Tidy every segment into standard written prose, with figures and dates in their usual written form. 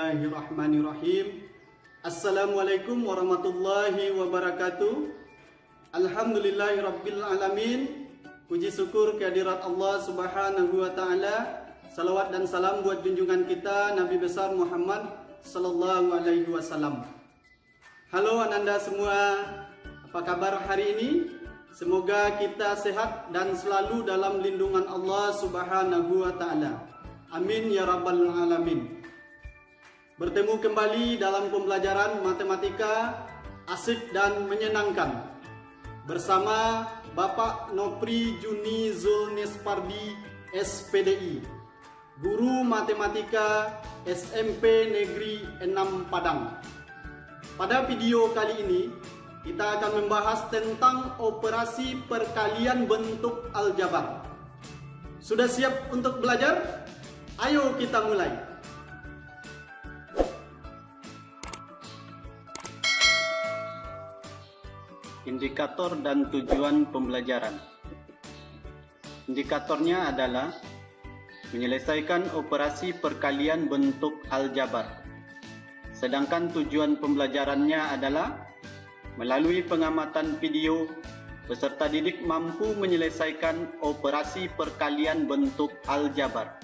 Bismillahirrahmanirrahim. Assalamualaikum warahmatullahi wabarakatuh. Alhamdulillahirabbil alamin. Puji syukur kehadirat Allah Subhanahu wa taala. Salawat dan salam buat junjungan kita Nabi besar Muhammad sallallahu alaihi wasallam. Halo ananda semua. Apa kabar hari ini? Semoga kita sehat dan selalu dalam lindungan Allah Subhanahu wa taala. Amin ya rabbal alamin. Bertemu kembali dalam pembelajaran matematika asik dan menyenangkan bersama Bapak Nopri Juni Zulnispardi SPDI, Guru Matematika SMP Negeri 6 Padang. Pada video kali ini kita akan membahas tentang operasi perkalian bentuk aljabar. Sudah siap untuk belajar? Ayo kita mulai. Indikator dan tujuan pembelajaran. Indikatornya adalah menyelesaikan operasi perkalian bentuk aljabar. Sedangkan tujuan pembelajarannya adalah melalui pengamatan video, peserta didik mampu menyelesaikan operasi perkalian bentuk aljabar.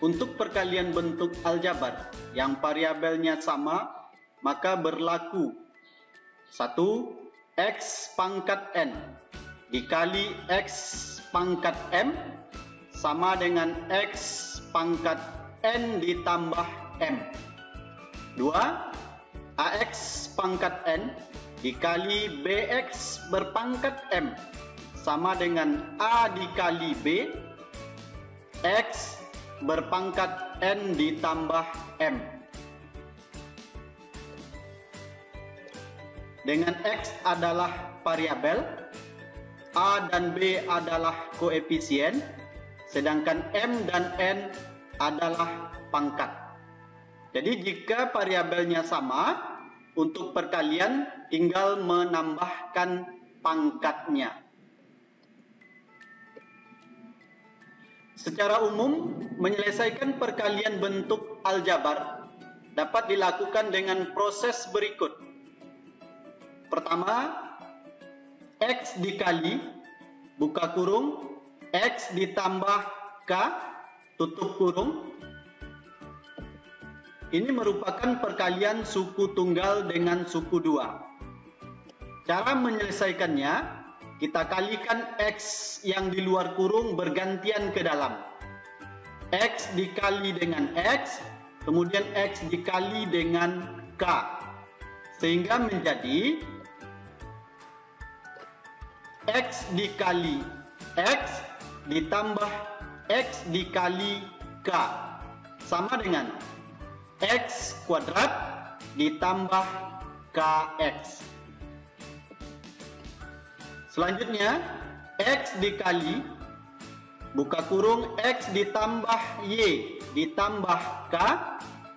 Untuk perkalian bentuk aljabar yang variabelnya sama, maka berlaku 1. X pangkat N dikali X pangkat M sama dengan X pangkat N ditambah M. 2. AX pangkat N dikali BX berpangkat M sama dengan A dikali B X berpangkat N ditambah M. Dengan X adalah variabel, A dan B adalah koefisien, sedangkan M dan N adalah pangkat. Jadi jika variabelnya sama, untuk perkalian tinggal menambahkan pangkatnya. Secara umum, menyelesaikan perkalian bentuk aljabar dapat dilakukan dengan proses berikut. Pertama, X dikali, buka kurung, X ditambah K, tutup kurung. Ini merupakan perkalian suku tunggal dengan suku dua. Cara menyelesaikannya, kita kalikan X yang di luar kurung bergantian ke dalam. X dikali dengan X, kemudian X dikali dengan K. Sehingga menjadi X dikali X ditambah X dikali K sama dengan X kuadrat ditambah KX. Selanjutnya, X dikali, buka kurung, X ditambah Y ditambah K,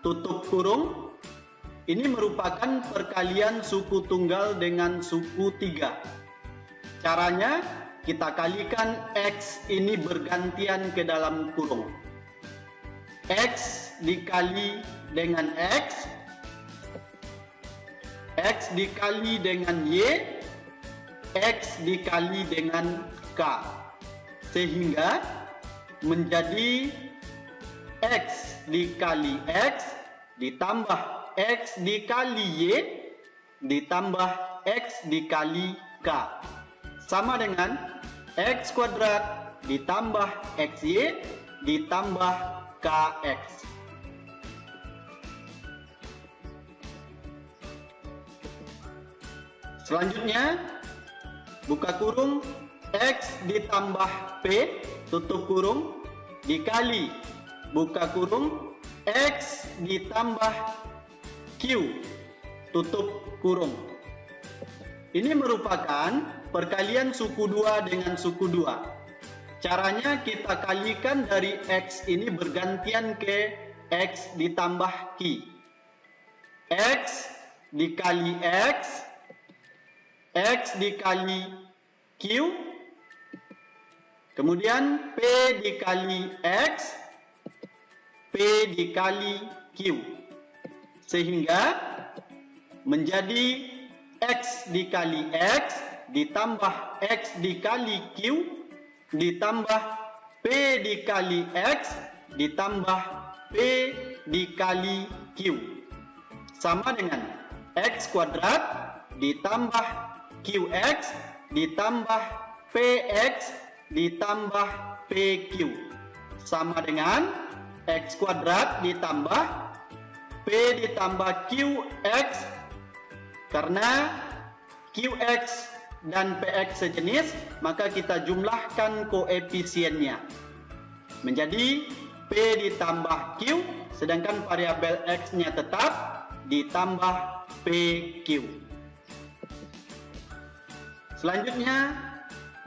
tutup kurung. Ini merupakan perkalian suku tunggal dengan suku tiga. Caranya, kita kalikan X ini bergantian ke dalam kurung. X dikali dengan X, X dikali dengan Y, X dikali dengan K, sehingga menjadi X dikali X ditambah X dikali Y ditambah X dikali K sama dengan X kuadrat ditambah XY ditambah KX. Selanjutnya, buka kurung, X ditambah P, tutup kurung, dikali, buka kurung, X ditambah Q, tutup kurung. Ini merupakan perkalian suku dua dengan suku dua. Caranya kita kalikan dari X ini bergantian ke X ditambah Q. X dikali X dikali Q Kemudian P dikali X, P dikali Q. Sehingga menjadi X dikali X ditambah X dikali Q ditambah P dikali X ditambah P dikali Q sama dengan X kuadrat ditambah QX ditambah PX ditambah PQ sama dengan X kuadrat ditambah P ditambah QX, karena QX dan PX sejenis, maka kita jumlahkan koefisiennya menjadi P ditambah Q, sedangkan variabel X-nya tetap ditambah PQ. Selanjutnya,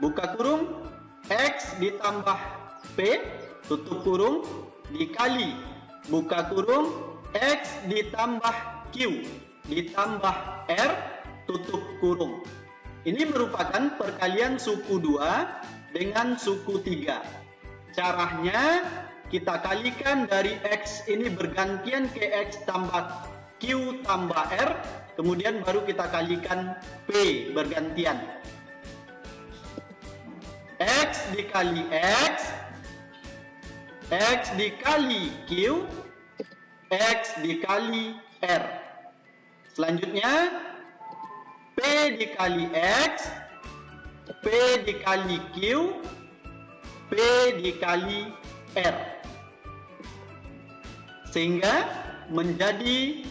buka kurung, X ditambah P, tutup kurung, dikali, buka kurung, X ditambah Q, ditambah R, tutup kurung. Ini merupakan perkalian suku 2 dengan suku 3. Caranya kita kalikan dari X ini bergantian ke X tambah Q tambah R, kemudian baru kita kalikan P bergantian. X dikali X, X dikali Q, X dikali R. Selanjutnya P dikali X, P dikali Q, P dikali R. Sehingga menjadi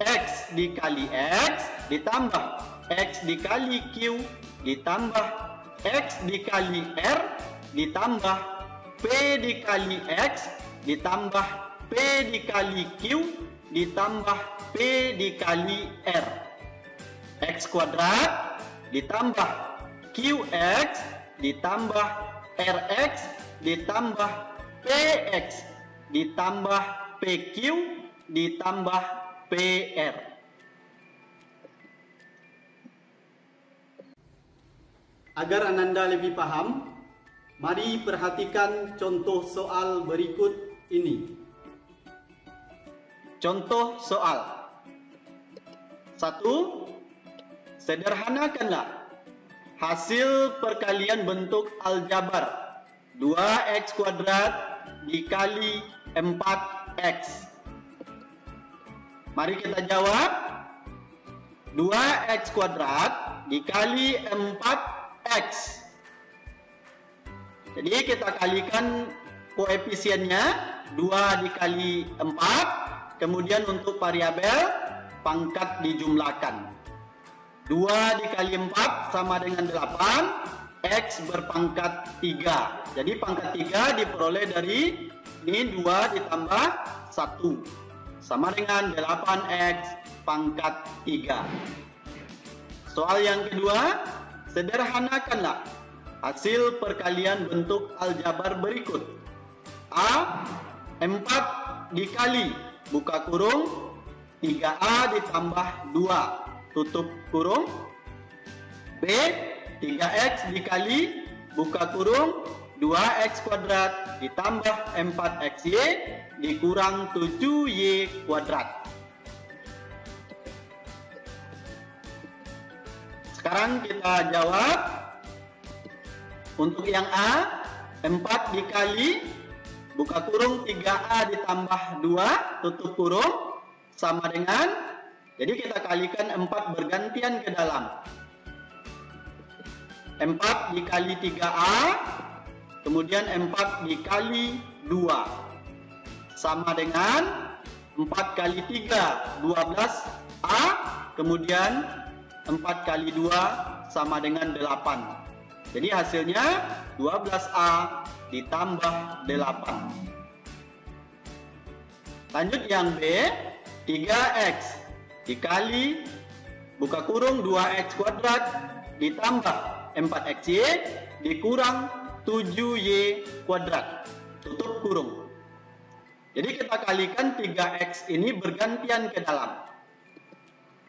X dikali X ditambah X dikali Q ditambah X dikali R ditambah P dikali X ditambah P dikali Q ditambah P dikali R. X kuadrat ditambah QX ditambah RX ditambah PX ditambah PQ ditambah PR. Agar Ananda lebih paham, mari perhatikan contoh soal berikut ini. Contoh soal 1. Sederhanakanlah hasil perkalian bentuk aljabar 2x kuadrat dikali 4x. Mari kita jawab. 2x kuadrat dikali 4x. Jadi kita kalikan koefisiennya 2 dikali 4. Kemudian untuk variabel pangkat dijumlahkan. 2 dikali 4 sama dengan 8, X berpangkat 3. Jadi pangkat 3 diperoleh dari ini 2 ditambah 1. Sama dengan 8X pangkat 3. Soal yang kedua, sederhanakanlah hasil perkalian bentuk aljabar berikut. A, 4 dikali, buka kurung, 3A ditambah 2. Tutup kurung. B, 3x dikali, buka kurung, 2x kuadrat ditambah 4xy dikurang 7y kuadrat. Sekarang kita jawab. Untuk yang A, 4 dikali, buka kurung, 3A ditambah 2, tutup kurung, sama dengan, jadi kita kalikan 4 bergantian ke dalam. 4 dikali 3A, kemudian 4 dikali 2. Sama dengan 4 kali 3, 12A, kemudian 4 kali 2 sama dengan 8. Jadi hasilnya 12A ditambah 8. Lanjut yang B, 3x dikali, buka kurung, 2x kuadrat ditambah 4xy dikurang 7y kuadrat, tutup kurung. Jadi kita kalikan 3x ini bergantian ke dalam.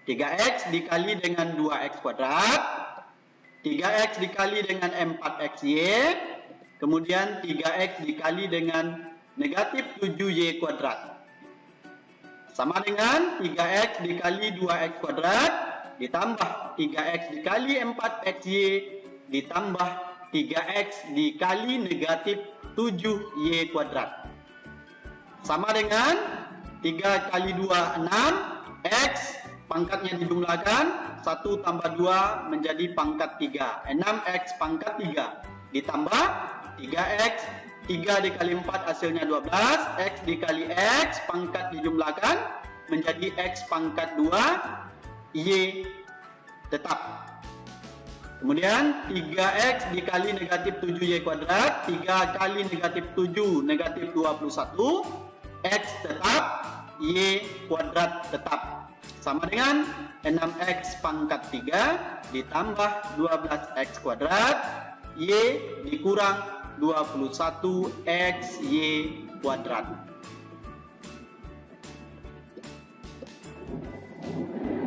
3x dikali dengan 2x kuadrat, 3x dikali dengan 4xy, kemudian 3x dikali dengan negatif 7y kuadrat. Sama dengan 3x dikali 2x kuadrat ditambah 3x dikali 4xy ditambah 3x dikali negatif 7y kuadrat. Sama dengan 3 kali 2, 6, x pangkatnya dijumlahkan, 1 tambah 2 menjadi pangkat 3, 6x pangkat 3 ditambah 3x, 3 dikali 4 hasilnya 12, x dikali x pangkat dijumlahkan menjadi x pangkat 2, y tetap. Kemudian 3x dikali negatif 7y kuadrat, 3 kali negatif 7 negatif 21, x tetap, y kuadrat tetap. Sama dengan 6x pangkat 3 ditambah 12x kuadrat, y dikurang 21xy kuadrat.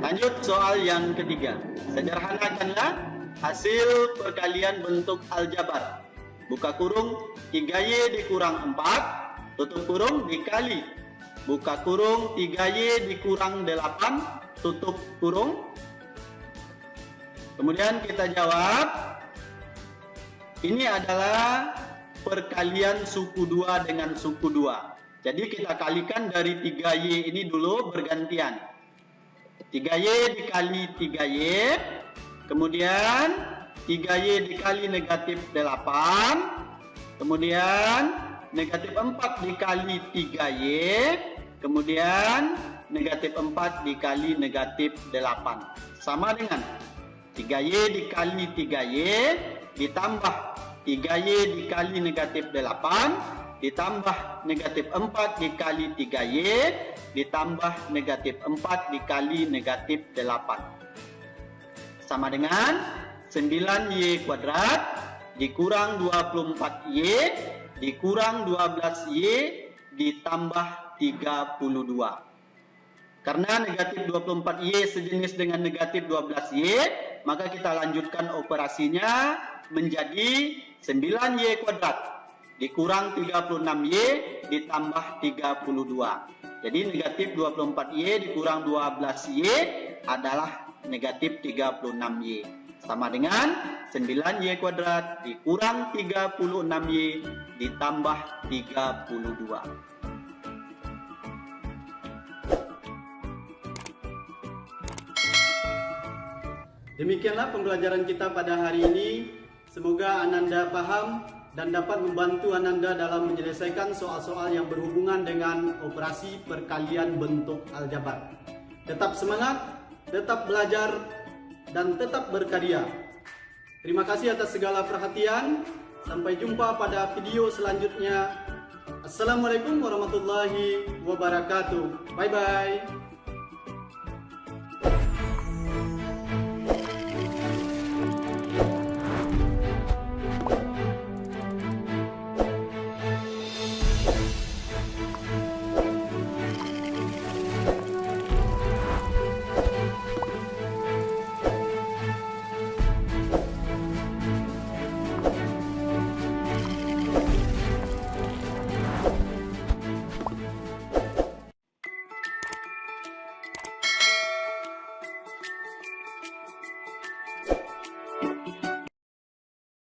Lanjut soal yang ketiga. Sederhanakanlah hasil perkalian bentuk aljabar. Buka kurung 3y dikurang 4, tutup kurung dikali. Buka kurung 3y dikurang 8, tutup kurung. Kemudian kita jawab. Ini adalah perkalian suku 2 dengan suku 2. Jadi kita kalikan dari 3y ini dulu bergantian. 3y dikali 3y, kemudian 3y dikali negatif 8, kemudian negatif 4 dikali 3y, kemudian negatif 4 dikali negatif 8. Sama dengan 3y dikali 3y ditambah 3y dikali negatif 8 ditambah negatif 4 dikali 3y ditambah negatif 4 dikali negatif 8. Sama dengan 9y kuadrat dikurang 24y dikurang 12y ditambah 32. Karena negatif 24y sejenis dengan negatif 12y, maka kita lanjutkan operasinya menjadi 9y kuadrat dikurang 36y ditambah 32. Jadi negatif 24y dikurang 12y adalah negatif 36y. Sama dengan 9y kuadrat dikurang 36y ditambah 32. Demikianlah pembelajaran kita pada hari ini. Semoga Ananda paham dan dapat membantu Ananda dalam menyelesaikan soal-soal yang berhubungan dengan operasi perkalian bentuk aljabar. Tetap semangat, tetap belajar, dan tetap berkarya. Terima kasih atas segala perhatian. Sampai jumpa pada video selanjutnya. Assalamualaikum warahmatullahi wabarakatuh. Bye-bye.